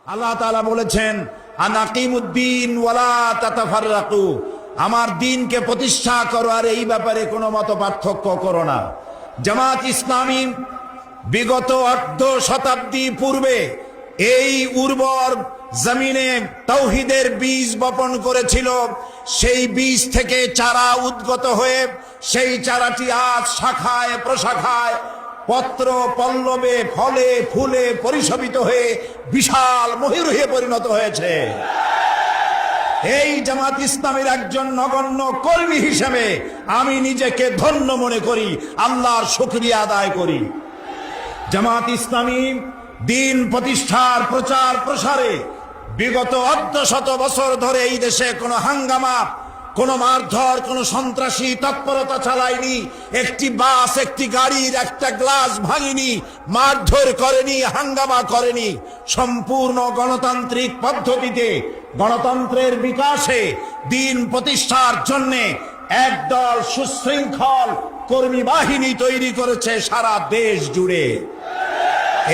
আল্লাহ তাআলা বলেছেন আনাকিমুদ্দিন ওয়ালা তাতাফাররাকু, আমার দ্বীনকে প্রতিষ্ঠা করো আর এই ব্যাপারে কোনো মত পার্থক্য করো না। জামাত ইসলামী বিগত অর্ধ শতাব্দী পূর্বে এই উর্বর জমিনে তাওহীদের বীজ বপন করেছিল। সেই বীজ থেকে চারা উদ্গত হয়ে সেই চারাটি আজ শাখায় প্রশাখায় পত্র পল্লবে ফলে ফুলে পরিশোভিত হয়ে বিশাল মহিরুহে পরিণত হয়েছে। এই জামাত ইসলামের একজন নগণ্য কর্মী হিসেবে আমি নিজেকে ধন্য মনে করি, আল্লাহর শুকরিয়া আদায় করি। জামাত ইসলামী দ্বীন প্রতিষ্ঠার প্রচার প্রসারে বিগত অর্ধশত বছর ধরে এই দেশে কোনো হাঙ্গামা, কোনো মারধর, কোনো সন্ত্রাসী তৎপরতা চালায়নি। একটি বাস, একটি গাড়ির একটা গ্লাস ভাঙেনি, মারধর করেনি, হাঙ্গামা করেনি। সম্পূর্ণ গণতান্ত্রিক পদ্ধতিতে গণতন্ত্রের বিকাশে দ্বীন প্রতিষ্ঠার জন্যে একদল সুশৃঙ্খল কর্মী বাহিনী তৈরি করেছে সারা দেশ জুড়ে।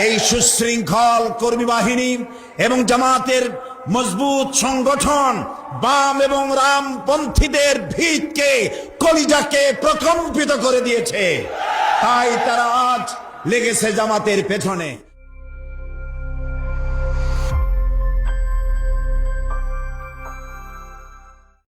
এই সুশৃঙ্খল কর্মী বাহিনী এবং জামাতের মজবুত সংগঠন বাম এবং রামপন্থীদের ভিতকে, কলিজাকে প্রকম্পিত করে দিয়েছে। তাই তারা আজ লেগেছে জামাতের পেছনে।